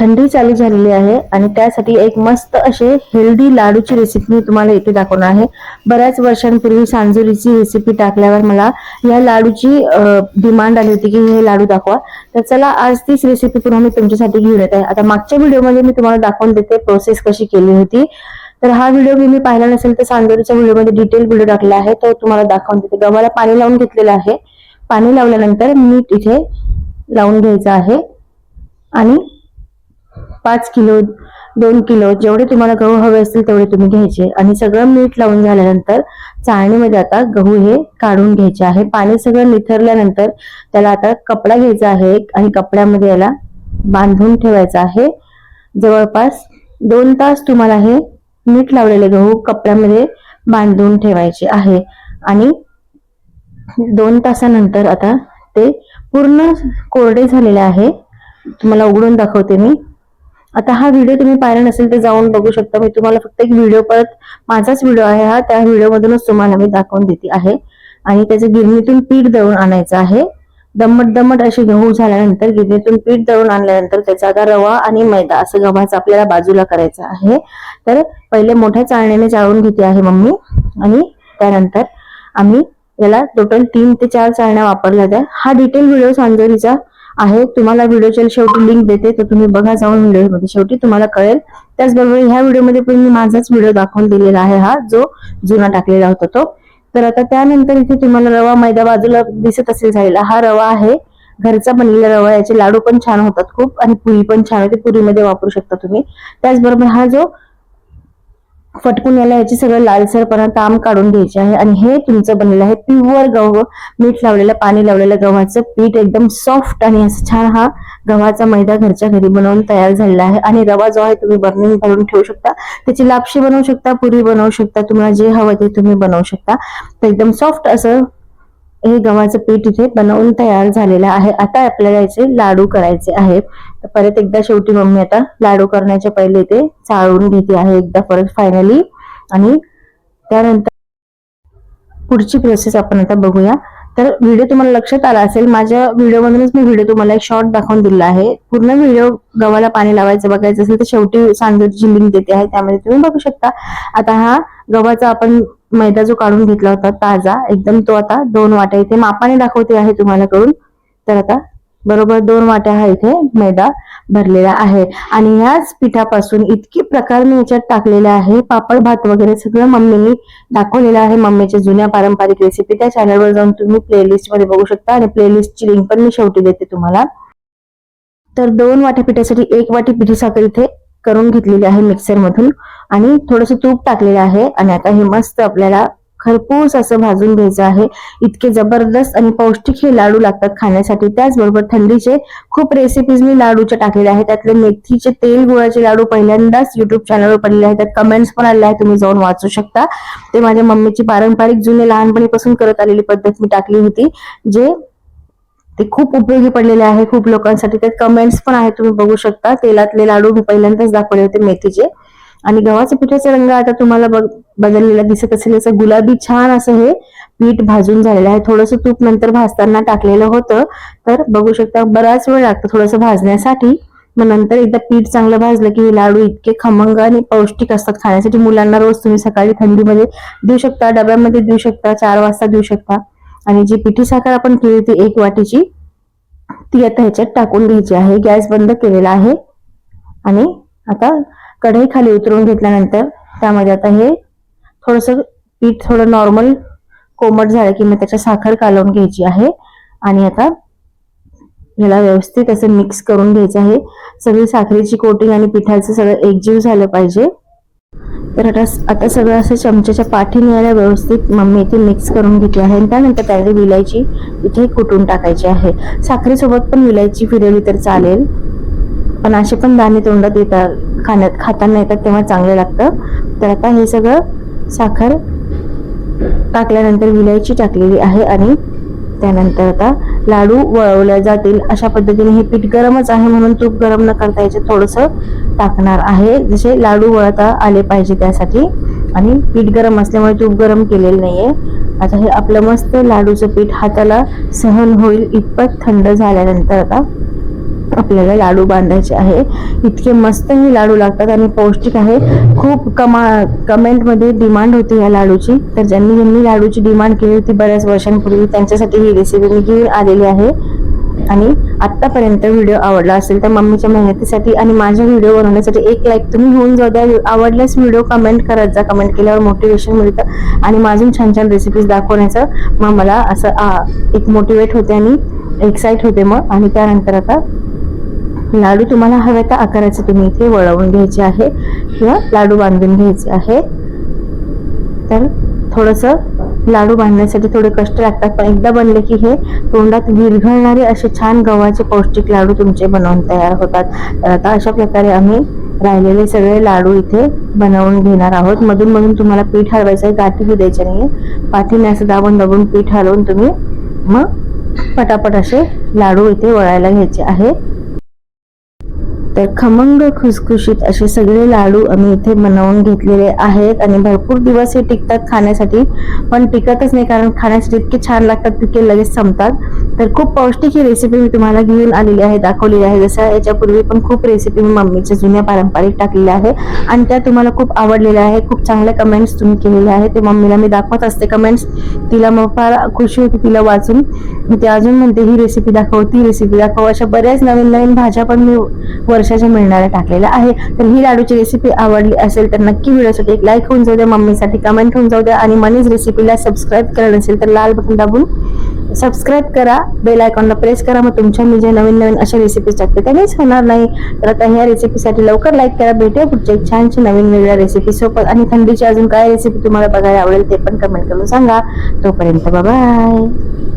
थंडी चालू झालेली आहे आणि त्यासाठी एक मस्त असे हेल्दी लाडूची रेसिपी मी तुम्हाला इथे दाखवणार आहे. बऱ्याच वर्षांपूर्वी सांजोरीची रेसिपी टाकल्यावर मला या लाडूची डिमांड आली होती की हे लाडू दाखवा. तर चला आज तीच रेसिपी पुन्हा मी तुमच्यासाठी घेऊन येत आहे. आता मागच्या व्हिडिओमध्ये मी तुम्हाला दाखवून देते प्रोसेस कशी केली होती. तर हा व्हिडिओ मी पाहिला नसेल तर सांजोरीच्या व्हिडिओमध्ये डिटेल व्हिडिओ टाकला आहे, तो तुम्हाला दाखवून देते. गव्हाला पाणी लावून घेतलेलं आहे. पाणी लावल्यानंतर मीठ इथे लावून घ्यायचं आहे आणि 5 किलो 2 किलो जेवढे तुम्हाला गहू हवे असतील तेवढे तुम्ही घ्यायचे आणि सगळं मीठ लावून झाल्यानंतर चाळणीमध्ये आता गहू हे काढून घ्यायचे आहे. पाणी सगळं निथरल्यानंतर त्याला आता कपडा घ्यायचा आहे आणि कपड्यामध्ये याला बांधून ठेवायचं आहे. जवळपास 2 तास तुम्हाला हे मीठ लावलेले गहू कपड्यामध्ये बांधून ठेवायचे आहे आणि 2 तासानंतर आता ते पूर्ण कोरडे झालेले आहे. तुम्हाला उघडून दाखवते मी. आता हा व्हिडिओ तुम्ही पाहिला नसेल तर जाऊन बघू शकता. मी तुम्हाला फक्त एक व्हिडिओ परत माझाच व्हिडिओ आहे हा, त्या व्हिडिओ मधूनच तुम्हाला मी दाखवून देते आहे. आणि त्याचं गिरणीतून पीठ दळून आणायचं आहे. दमट असे गहू झाल्यानंतर गिरणीतून पीठ दळून आणल्यानंतर त्याचा आता रवा आणि मैदा असं गव्हाचं आपल्याला बाजूला करायचं आहे. तर पहिले मोठ्या चाळणीने चाळून घेते आहे मम्मी आणि त्यानंतर आम्ही याला टोटल 3 ते 4 चाळण्या वापरल्या त्या. हा डिटेल व्हिडिओ सांजोरीचा आहे, तुम्हाला व्हिडिओच्या शेवटी लिंक देते, तर तुम्ही बघा जाऊन व्हिडिओमध्ये, शेवटी तुम्हाला कळेल. त्याचबरोबर ह्या व्हिडिओमध्ये पण मी माझाच व्हिडिओ दाखवून दिलेला आहे, हा जो जुना टाकलेला होता तो. तर आता त्यानंतर इथे तुम्हाला रवा मैदा बाजूला दिसत असेल झालेला, हा रवा आहे, घरचा बनलेला रवा. याचे लाडू पण छान होतात खूप आणि पुरी पण छान होते, पुरीमध्ये वापरू शकता तुम्ही. त्याचबरोबर हा जो फटकून याला याची सगळं लालसरपणा ताम काढून घ्यायचे आहे आणि हे तुमचं बनलेलं आहे प्युअर गहू, मीठ लावलेलं पाणी लावलेलं गव्हाचं पीठ, एकदम सॉफ्ट आणि असं छान हा गव्हाचा मैदा घरच्या घरी बनवून तयार झालेला आहे. आणि रवा जो आहे तुम्ही बर्निंग भरून ठेवू शकता, त्याची लापशी बनवू शकता, पुरी बनवू शकता, तुम्हाला जे हवं ते तुम्ही बनवू शकता. तर एकदम सॉफ्ट असं हे गव्हाचं पीठ इथे बनवून तयार झालेलं आहे. आता आपल्याला याचे लाडू करायचे आहे. तर परत एकदा शेवटी मम्मी आता लाडू करण्याच्या पहिले ते चाळून घेते आहे एकदा परत फायनली. आणि त्यानंतर पुढची प्रोसेस आपण आता बघूया. तर व्हिडिओ तुम्हाला लक्षात आला असेल, माझ्या व्हिडिओमधूनच मी व्हिडिओ तुम्हाला एक शॉर्ट दाखवून दिला आहे. पूर्ण व्हिडिओ गव्हाला पाणी लावायचं बघायचं असेल तर शेवटी सांजोरीची लिंक देते आहे, त्यामध्ये तुम्ही बघू शकता. आता हा गव्हाचा आपण मैदा जो काढून घेतला होता ताजा एकदम, तो आता 2 वाट्या इथे मापाने दाखवते आहे तुम्हाला करून. तर आता बरोबर 2 वाट्या हा इथे मैदा भरलेला आहे आणि ह्याच पिठापासून इतके प्रकार मी याच्यात टाकलेले आहे. पापड भात वगैरे सगळं मम्मीनी दाखवलेलं आहे, मम्मीच्या जुन्या पारंपरिक रेसिपी. त्या चॅनलवर जाऊन तुम्ही प्लेलिस्ट मध्ये बघू शकता आणि प्लेलिस्टची लिंक पण मी शेवटी देते तुम्हाला. तर 2 वाट्या पिठासाठी 1 वाटी पिठी साखर इथे करून घेतलेली आहे मिक्सर मधून आणि थोडंसं तूप टाकलेलं आहे. आणि आता हे मस्त आपल्याला खरपूस असं भाजून घ्यायचं आहे. इतके जबरदस्त आणि पौष्टिक हे लाडू लागतात खाण्यासाठी. त्याचबरोबर थंडीचे खूप रेसिपीज मी लाडूच्या टाकलेल्या आहेत. त्यातले मेथीचे तेल गुळाचे लाडू पहिल्यांदाच युट्यूब चॅनलवर पडलेले आहेत, त्यात कमेंट्स पण आले आहेत, तुम्ही जाऊन वाचू शकता. ते माझ्या मम्मीची पारंपरिक जुने लहानपणीपासून करत आलेली पद्धत मी टाकली होती, जे ते खूप उपयोगी पडलेले आहे खूप लोकांसाठी. त्यात कमेंट्स पण आहेत, तुम्ही बघू शकता. तेलातले लाडू मी पहिल्यांदाच दाखवले होते मेथीचे. आणि गव्हाच्या पिठाचा रंग आता तुम्हाला बदललेला दिसत असेल, असं गुलाबी छान असं हे पीठ भाजून झालेलं आहे. थोडंसं तूप नंतर भाजताना टाकलेलं होतं, तर बघू शकता बराच वेळ लागतो थोडंसं भाजण्यासाठी. मग नंतर एकदा पीठ चांगलं भाजलं की हे लाडू इतके खमंग आणि पौष्टिक असतात खाण्यासाठी. मुलांना रोज तुम्ही सकाळी थंडीमध्ये देऊ शकता, डब्यामध्ये देऊ शकता, 4 वाजता देऊ शकता. आणि जी पिठी साखर आपण केली होती 1 वाटीची, ती आता ह्याच्यात टाकून घ्यायची आहे. गॅस बंद केलेला आहे आणि आता कढई खाली उतरवून घेतल्यानंतर त्यामध्ये आता हे थोडंसं पीठ थोडं नॉर्मल कोमट झालं की मग त्याच्या साखर कालवून घ्यायची आहे. आणि आता याला व्यवस्थित असं मिक्स करून घ्यायचं आहे. सगळी साखरेची कोटिंग आणि पिठाचं सगळं एकजीव झालं पाहिजे. तर आता सगळं असं चमच्याच्या पाठीने याला व्यवस्थित मम्मी इथे मिक्स करून घेतली आहे. आणि त्यानंतर त्यामध्ये विलायची इथे कुटून टाकायची आहे. साखरेसोबत पण विलायची फिरवली तर चालेल, पण असे पण दाणे तोंडात येतात, खाताना येतात तेव्हा चांगलं लागतं. तर आता हे सगळं साखर टाकल्यानंतर विलायची टाकलेली आहे आणि त्यानंतर आता लाडू वळवले जातील अशा पद्धतीने. हे पीठ गरमच आहे म्हणून तूप गरम न करता याच्यात थोडंसं टाकणार आहे, जसे लाडू वळता आले पाहिजे त्यासाठी. आणि पीठ गरम असल्यामुळे तूप गरम केलेलं नाहीये. आता हे आपलं मस्त लाडूचं पीठ हाताला सहन होईल इतपत थंड झाल्यानंतर आता आपल्याला लाडू बांधायचे आहे. इतके मस्त हे लाडू लागतात आणि पौष्टिक आहे. खूप कमेंटमध्ये डिमांड होती या लाडूची, तर ज्यांनी लाडूची डिमांड केली होती बऱ्याच वर्षांपूर्वी त्यांच्यासाठी ही रेसिपी मी घेऊन आलेली आहे. आणि आतापर्यंत व्हिडिओ आवडला असेल तर मम्मीच्या मेहनतीसाठी आणि माझ्या व्हिडिओ बनवण्यासाठी एक लाईक तुम्ही होऊन जाऊ द्या. आवडल्यास व्हिडिओ कमेंट करत जा. कमेंट केल्यावर मोटिवेशन मिळतं आणि माझून छान छान रेसिपीज दाखवण्याचं मग मला असं एक मोटिवेट होते आणि एक्साइट होते मग. आणि त्यानंतर आता लाडू तुम्हाला हव्या त्या आकाराचे तुम्ही इथे वळवून घ्यायचे आहे किंवा लाडू बांधून घ्यायचे आहे. तर थोडंसं लाडू बांधण्यासाठी थोडे कष्ट लागतात, पण एकदा बनले की हे तोंडात विरघळणारे असे छान गव्हाचे पौष्टिक लाडू तुमचे बनवून तयार होतात. तर आता अशा प्रकारे आम्ही राहिलेले सगळे लाडू इथे बनवून घेणार आहोत. मधून मधून तुम्हाला पीठ हलवायचं आहे, गाठी द्यायच्या नाहीये. पाठीने असं दाबून दाबून पीठ हलवून तुम्ही मग पटापट असे लाडू इथे वळायला घ्यायचे आहे. तर खमंग खुसखुशीत असे सगळे लाडू आम्ही इथे बनवून घेतलेले आहेत आणि भरपूर दिवस हे टिकतात खाण्यासाठी. पण टिकतच नाही, कारण खाण्यासाठी इतके छान लागतात तितके लगेच संपतात. तर खूप पौष्टिक ही रेसिपी मी तुम्हाला घेऊन आलेली आहे, दाखवलेली आहे. जसं याच्यापूर्वी पण खूप रेसिपी मी मम्मीच्या जुन्या पारंपरिक टाकलेल्या आहे आणि त्या तुम्हाला खूप आवडलेल्या आहे. खूप चांगल्या कमेंट्स तुम्ही केलेल्या आहे. ते मम्मीला मी दाखवत असते कमेंट्स. तिला मग फार खुशी होती तिला वाचून. ते अजून म्हणते ही रेसिपी दाखव, ती रेसिपी दाखव. अशा बऱ्याच नवीन नवीन भाज्या पण मी वर्षाच्या मिळणाऱ्या टाकलेल्या आहे. तर ही लाडूची रेसिपी आवडली असेल तर नक्की व्हिडिओसाठी एक लाईक होऊन जाऊ द्या, मम्मीसाठी कमेंट होऊन जाऊ द्या आणि मनीज रेसिपीला सबस्क्राईब करायला नसेल तर लाल बटन दाबून सबस्क्राईब करा, बेल आयकॉनला प्रेस करा. मग तुमच्या मी जे नवीन नवीन अशा रेसिपीज टाकते त्या मिस होणार नाही. तर आता ह्या रेसिपीसाठी लवकर लाईक करा. भेटूया पुढच्या एक छानशी नवीन वेगळ्या रेसिपी सोबत. आणि थंडीची अजून काय रेसिपी तुम्हाला बघायला आवडेल ते पण कमेंट करून सांगा. तोपर्यंत बाय.